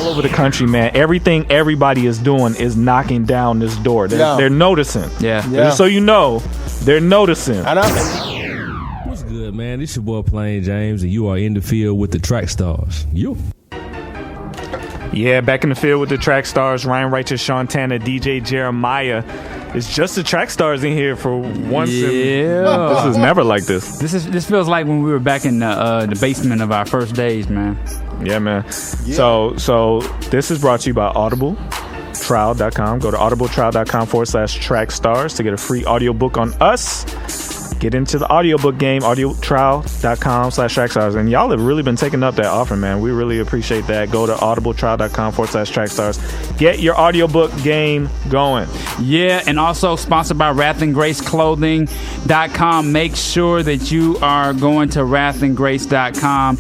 all over the country, man. Everything everybody is doing is knocking down this door. They're noticing. Yeah. Just so you know, they're noticing. What's good, man? This your boy Plain James, and you are in the field with the Trackstarz. You. Yeah, back in the field with the Trackstarz. Ryan Righteous, SEANTANA, DJ Jeremiah. It's just the Trackstarz in here for once. Yeah. This is never like this. This feels like when we were back in the basement of our first days, man. Yeah, man. Yeah. So this is brought to you by audibletrial.com. Go to audibletrial.com/Trackstarz to get a free audiobook on us. Get into the audiobook game, audibletrial.com/Trackstarz. And y'all have really been taking up that offer, man. We really appreciate that. Go to audibletrial.com/Trackstarz. Get your audiobook game going. Yeah, and also sponsored by wrathlandgraceclothing.com. Make sure that you are going to wrathlandgrace.com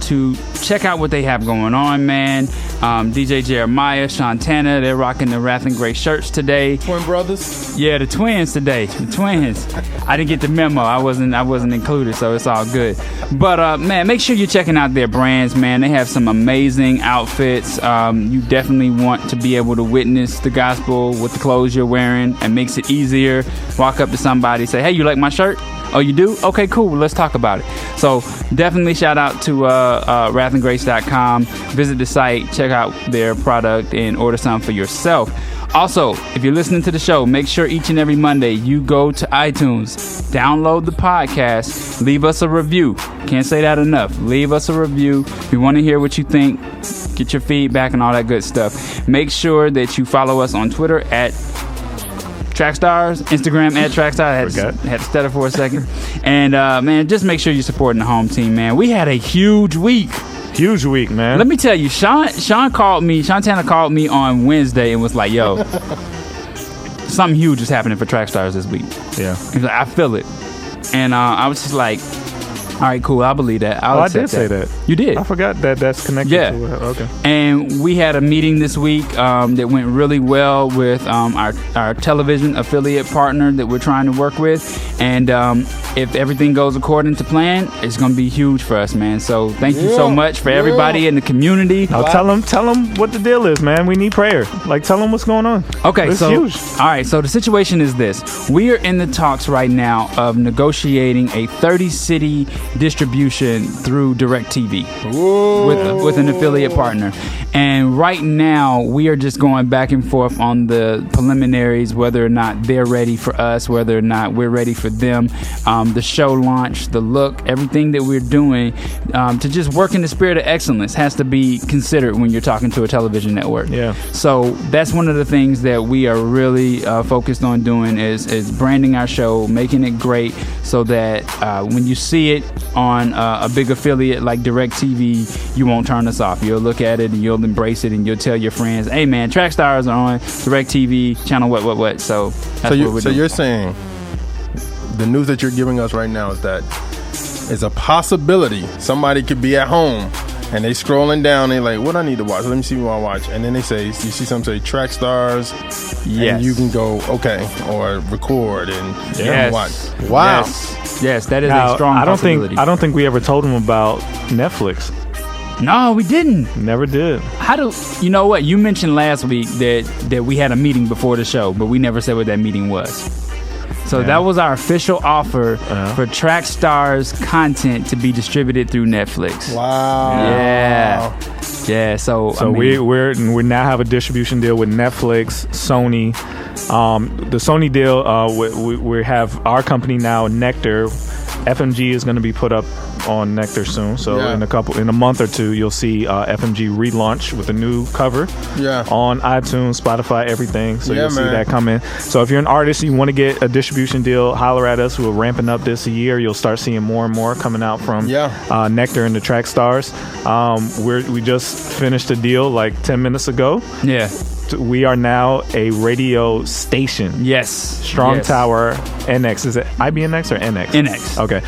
to check out what they have going on, man. DJ Jeremiah, SEANTANA, they're rocking the Wrath and Grace shirts today. Twin brothers? Yeah, the twins today. The twins. I didn't get the memo. I wasn't included, so it's all good. But man, make sure you're checking out their brands, man. They have some amazing outfits. You definitely want to be able to witness the gospel with the clothes you're wearing. It makes it easier. Walk up to somebody, say, "Hey, you like my shirt? Oh, you do? Okay, cool. Let's talk about it." So definitely shout out to wrathlandgrace.com. Visit the site, check out their product, and order some for yourself. Also, if you're listening to the show, make sure each and every Monday you go to iTunes, download the podcast, leave us a review. Can't say that enough. Leave us a review. We want to hear what you think. Get your feedback and all that good stuff. Make sure that you follow us on Twitter at Trackstarz, Instagram at Trackstarz. Had to stutter for a second. And man, just make sure you're supporting the home team, man. We had a huge week. Huge week, man. Let me tell you, SEANTANA called me on Wednesday and was like, "Yo, something huge is happening for Trackstarz this week." Yeah. He was like, "I feel it," and I was just like, "All right, cool. I'll believe that. I did say that. You did. I forgot that's connected. Yeah. To it. Okay. And we had a meeting this week that went really well with our television affiliate partner that we're trying to work with. And if everything goes according to plan, it's going to be huge for us, man. So thank you so much for everybody in the community. Now tell them what the deal is, man. We need prayer. Like, tell them what's going on. Okay, it's so huge. All right, so the situation is this. We are in the talks right now of negotiating a 30-city distribution through DirecTV with an affiliate partner. And right now, we are just going back and forth on the preliminaries, whether or not they're ready for us, whether or not we're ready for them. The show launch, the look, everything that we're doing to just work in the spirit of excellence has to be considered when you're talking to a television network. Yeah. So that's one of the things that we are really focused on doing is branding our show, making it great so that when you see it on a big affiliate like DirecTV, you won't turn us off. You'll look at it and you'll embrace it and you'll tell your friends, "Hey man, Trackstarz are on DirecTV channel what." So that's what we're doing. So you're saying the news that you're giving us right now is that it's a possibility somebody could be at home and they scrolling down, they like, "What I need to watch? Let me see what I watch." And then they say, you see something say Trackstarz, and you can go okay or record and watch. Wow. Yes, that is a strong possibility. I don't think we ever told them about Netflix. No, we didn't. Never did. You know what? You mentioned last week that we had a meeting before the show, but we never said what that meeting was. So that was our official offer for Trackstarz content to be distributed through Netflix. Wow. Yeah. So I mean, we now have a distribution deal with Netflix, Sony. The Sony deal, we have our company now, Nectar. FMG is going to be put up on Nectar soon, so in a month or two you'll see FMG relaunch with a new cover on iTunes, Spotify, everything. So you'll see that coming. So if you're an artist, you want to get a distribution deal, holler at us. We're ramping up this year. You'll start seeing more and more coming out from Nectar and the Trackstarz. We just finished a deal like 10 minutes ago. Yeah. We are now a radio station. Yes. Strong Tower NX. Is it IBNX or NX? NX. Okay.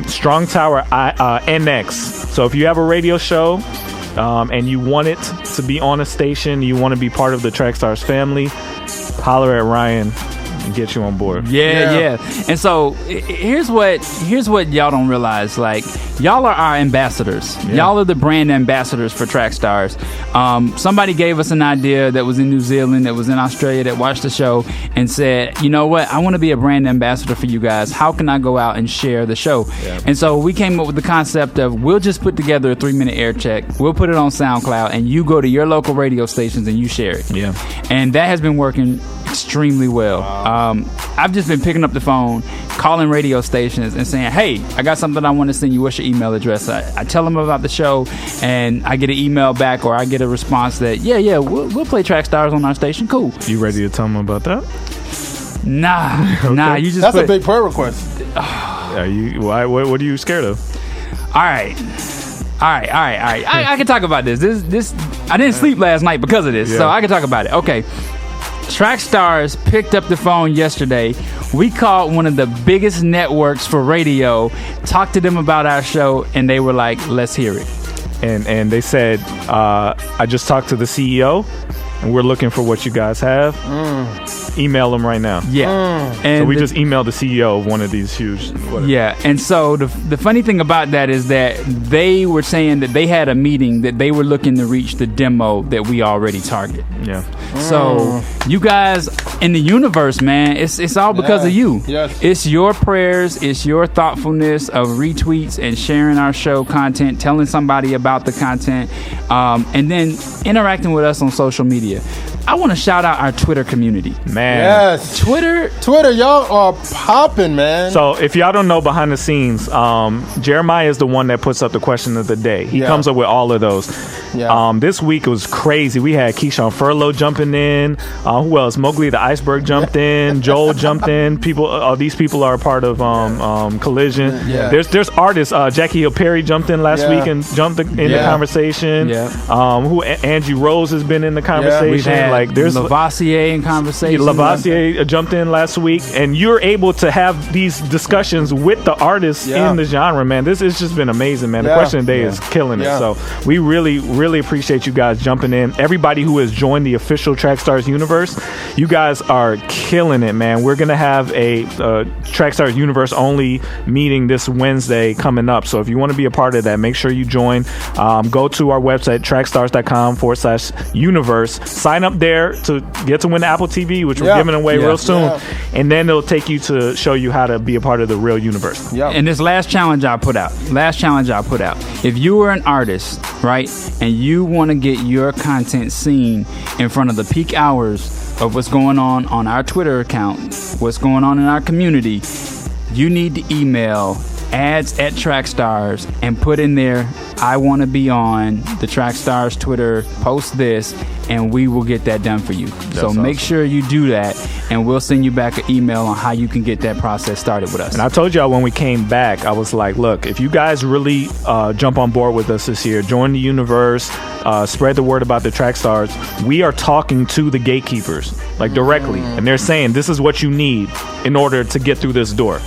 Strong Tower NX. So if you have a radio show and you want it to be on a station, you want to be part of the Trackstarz family, holler at Ryan. and get you on board. Yeah. And so here's what y'all don't realize. Like, y'all are our ambassadors. Y'all are the brand ambassadors for Trackstarz. Somebody gave us an idea that was in New Zealand, that was in Australia, that watched the show and said, you know what, I want to be a brand ambassador for you guys. How can I go out and share the show? And so we came up with the concept of, we'll just put together a 3-minute air check. We'll put it on SoundCloud, and you go to your local radio stations and you share it. And that has been working extremely well. I've just been picking up the phone, calling radio stations and saying, hey, I got something I want to send you. What's your email address? I tell them about the show, and I get an email back, or I get a response that we'll play Trackstarz on our station. Cool. You ready to tell them about that? Nah, you just that's a big prayer request. Are you? Why? What are you scared of? All right. I can talk about this. This I didn't sleep last night because of this, so I can talk about it. Okay. Trackstarz picked up the phone yesterday. We called one of the biggest networks for radio, talked to them about our show, and they were like, let's hear it. And they said, I just talked to the CEO, and we're looking for what you guys have. Email them right now. And so we just emailed the CEO of one of these huge and so the funny thing about that is that they were saying that they had a meeting that they were looking to reach the demo that we already target. So you guys in the universe, man, it's all because of you. It's your prayers, it's your thoughtfulness of retweets and sharing our show content, telling somebody about the content, and then interacting with us on social media. I want to shout out our Twitter community. Man. Twitter, y'all are popping, man. So if y'all don't know behind the scenes, Jeremiah is the one that puts up the question of the day. He comes up with all of those. This week it was crazy. We had Keyshawn Furlow jumping in. Who else? Mowgli the Iceberg jumped in. Joel jumped in. All these people are a part of Collision. There's artists. Jackie Hill Perry jumped in last week and jumped in the conversation. Angie Rose has been in the conversation. We've had there's Lavoisier in conversation. Lavoisier jumped in last week, and you're able to have these discussions with the artists in the genre, man. This has just been amazing, man. The question of the day is killing it. So we really appreciate you guys jumping in. Everybody who has joined the official Trackstarz universe, you guys are killing it, man. We're gonna have a Trackstarz universe only meeting this Wednesday coming up. So if you want to be a part of that, make sure you join. Go to our website, trackstarz.com/universe. Sign up there to get to win the Apple TV, which we're giving away real soon. And then it'll take you to show you how to be a part of the real universe. And this last challenge I put out, if you are an artist, right, and you want to get your content seen in front of the peak hours of what's going on our Twitter account, what's going on in our community, you need to email ads@Trackstarz and put in there, I want to be on the Trackstarz Twitter, post this, and we will get that done for you. So make sure you do that, and we'll send you back an email on how you can get that process started with us. And I told y'all when we came back, I was like, look, if you guys really jump on board with us this year, join the universe, spread the word about the Trackstarz, we are talking to the gatekeepers, like directly, and they're saying this is what you need in order to get through this door.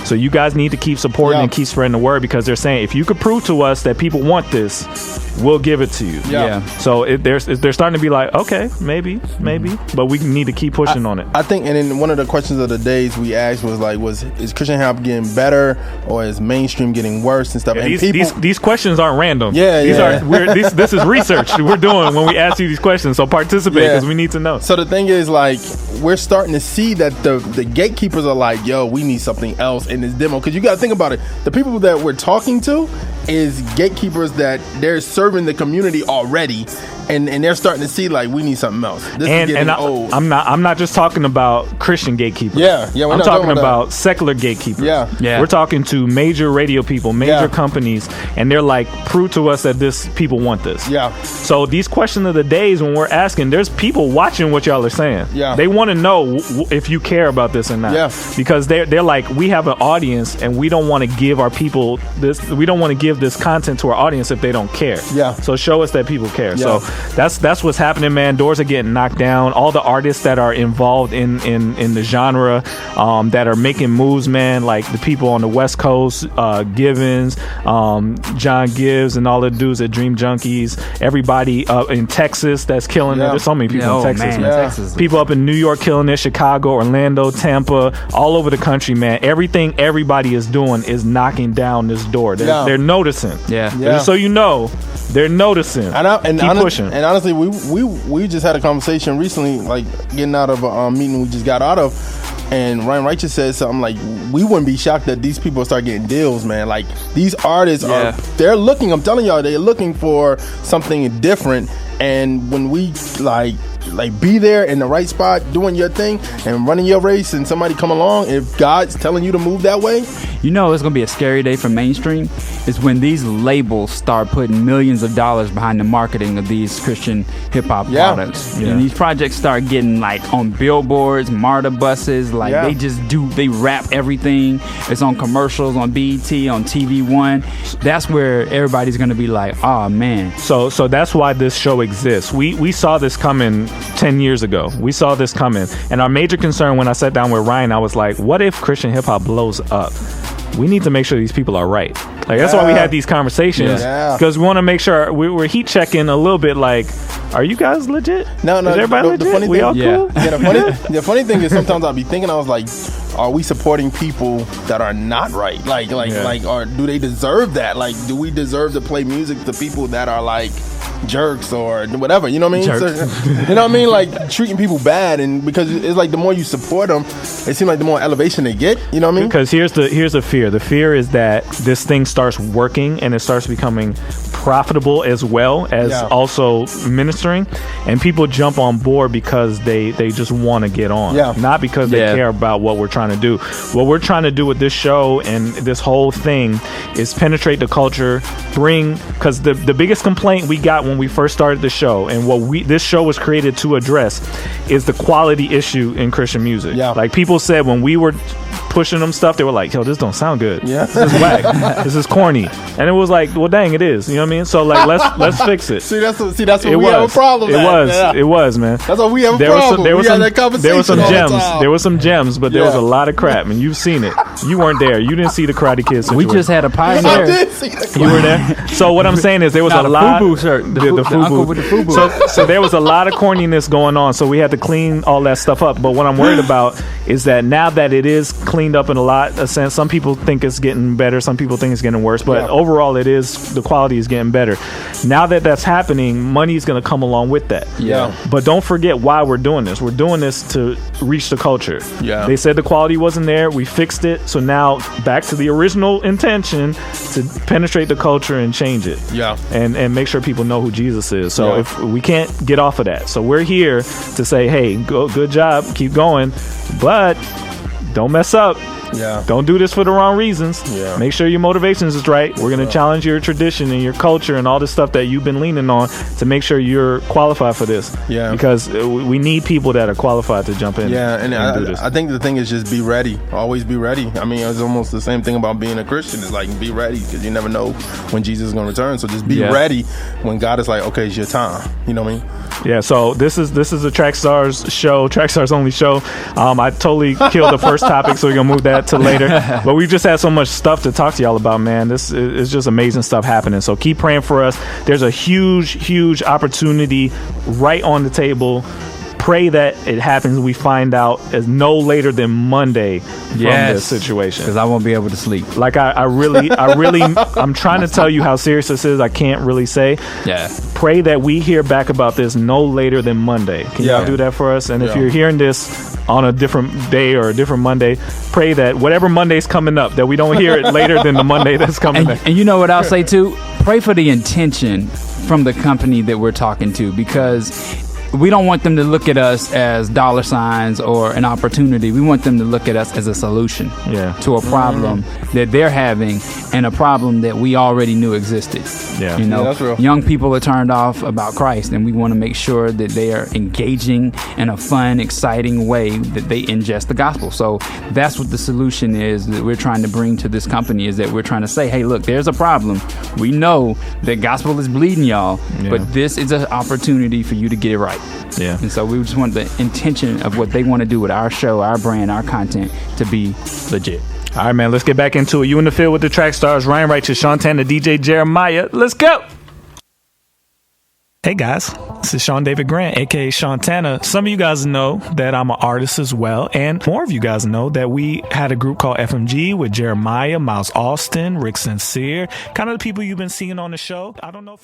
So you guys need to keep supporting and keep spreading the word, because they're saying if you could prove to us that people want this, we'll give it to you. So they're starting to be like, okay, maybe, but we need to keep pushing on it. I think, and then one of the questions of the days we asked was like, is Christian hip hop getting better, or is mainstream getting worse and stuff? And these questions aren't random. This is research we're doing when we ask you these questions. So participate, because we need to know. So the thing is, like, we're starting to see that the gatekeepers are like, yo, we need something else in this demo, because you got to think about it. The people that we're talking to is gatekeepers that they're serving the community already, and they're starting to see like, we need something else. This is getting old. I'm not just talking about Christian gatekeepers. We're I'm talking about secular gatekeepers. We're talking to major radio people, major companies, and they're like, prove to us that people want this. So these questions of the days when we're asking, there's people watching what y'all are saying. They want to know if you care about this or not. Because they're like, we have an audience, and we don't want to give our people this. We don't want to give this content to our audience if they don't care. So show us that people care. So that's what's happening, man. Doors are getting knocked down. All the artists that are involved in the genre, that are making moves, man, like the people on the West Coast, Givens, John Gibbs, and all the dudes at Dream Junkies, everybody in Texas that's killing it. There's so many people in Texas, man. Texas. People up in New York York killing it, Chicago, Orlando, Tampa, all over the country, man. Everything everybody is doing is knocking down this door. They're noticing. Yeah. Just so you know, they're noticing. Keep pushing. And honestly, we just had a conversation recently, like getting out of a meeting we just got out of. And Ryan Righteous said something like, we wouldn't be shocked that these people start getting deals, man. Like, these artists they're looking, I'm telling y'all, they're looking for something different. And when we like be there in the right spot doing your thing and running your race, and somebody come along, if God's telling you to move that way, you know it's gonna be a scary day for mainstream is when these labels start putting millions of dollars behind the marketing of these Christian hip-hop products. And these projects start getting like on billboards, MARTA buses, like they wrap everything. It's on commercials, on BET, on TV One. That's where everybody's gonna be like, oh man. So that's why this show exists. We saw this coming 10 years ago. We saw this coming. And our major concern when I sat down with Ryan, I was like, what if Christian hip-hop blows up? We need to make sure these people are right. Like that's why we had these conversations, because we want to make sure we're heat checking a little bit. Like, are you guys legit? No. Is everybody legit? The funny we thing, all cool? The funny thing is sometimes I'll be thinking, I was like, are we supporting people that are not right? Like, or do they deserve that? Like, do we deserve to play music to people that are like jerks or whatever? You know what I mean? So, you know what I mean? Like treating people bad, and because it's like the more you support them, it seems like the more elevation they get. You know what I mean? Because here's the fear. The fear is that this thing starts working and it starts becoming profitable as well as also ministering, and people jump on board because they just want to get on, not because they care about what we're trying to do. What we're trying to do with this show and this whole thing is penetrate the culture, because the biggest complaint we got when we first started the show, and what this show was created to address, is the quality issue in Christian music. Like people said when we were pushing them stuff, they were like, yo, this don't sound good. This is whack. This is corny. And it was like, well, dang, it is. You know what I mean? So like, let's fix it. See, that's what we have a problem. It was, man. That's what we have a problem. There was some gems. There were some gems, but there was a lot of crap, and you've seen it. You weren't there. You didn't see the Karate Kid situation. We just had a pioneer. I did see that. You were there. So what I'm saying is there was a lot. FUBU shirt. The uncle with the FUBU. So there was a lot of corniness going on. So we had to clean all that stuff up. But what I'm worried about is that now that it is cleaned up in a sense, some people think it's getting better, some people think it's getting worse, but overall the quality is getting better. Now that that's happening, money is going to come along with that. But don't forget why we're doing this. We're doing this to reach the culture. They said the quality wasn't there. We fixed it. So now back to the original intention to penetrate the culture and change it. And make sure people know who Jesus is. So if we can't get off of that. So we're here to say, hey, good job, keep going, but don't mess up. Don't do this for the wrong reasons. Make sure your motivations is right. We're going to challenge your tradition and your culture and all this stuff that you've been leaning on to make sure you're qualified for this. Because we need people that are qualified to jump in. And do this. I think the thing is just be ready. Always be ready. I mean, it's almost the same thing about being a Christian. It's like be ready, because you never know when Jesus is going to return. So just be ready when God is like, okay, it's your time. You know what I mean? So this is a Trackstarz show, Trackstarz only show. I totally killed the first topic, so we're gonna move that to later. But we just had so much stuff to talk to y'all about, man. This is just amazing stuff happening. So keep praying for us. There's a huge opportunity right on the table. Pray that it happens. We find out as no later than Monday from this situation, because I won't be able to sleep. Like I really I'm trying to tell you how serious this is. I can't really say. Pray that we hear back about this no later than Monday. Can y'all do that for us? And if you're hearing this on a different day or a different Monday, pray that whatever Monday's coming up, that we don't hear it later than the Monday that's coming up. And you know what I'll say too? Pray for the intention from the company that we're talking to, because we don't want them to look at us as dollar signs or an opportunity. We want them to look at us as a solution to a problem that they're having, and a problem that we already knew existed. You know, that's real. Young people are turned off about Christ, and we want to make sure that they are engaging in a fun, exciting way, that they ingest the gospel. So that's what the solution is that we're trying to bring to this company, is that we're trying to say, hey, look, there's a problem. We know that gospel is bleeding y'all, but this is an opportunity for you to get it right. And so we just want the intention of what they want to do with our show, our brand, our content to be legit. All right, man, let's get back into it. You in the field with the Trackstarz, Ryan Righteous, SEANTANA, DJ Jeremiah. Let's go. Hey, guys. This is Sean David Grant, aka SEANTANA. Some of you guys know that I'm an artist as well, and more of you guys know that we had a group called FMG with Jeremiah, Miles Austin, Rick Sincere, kind of the people you've been seeing on the show. I don't know if you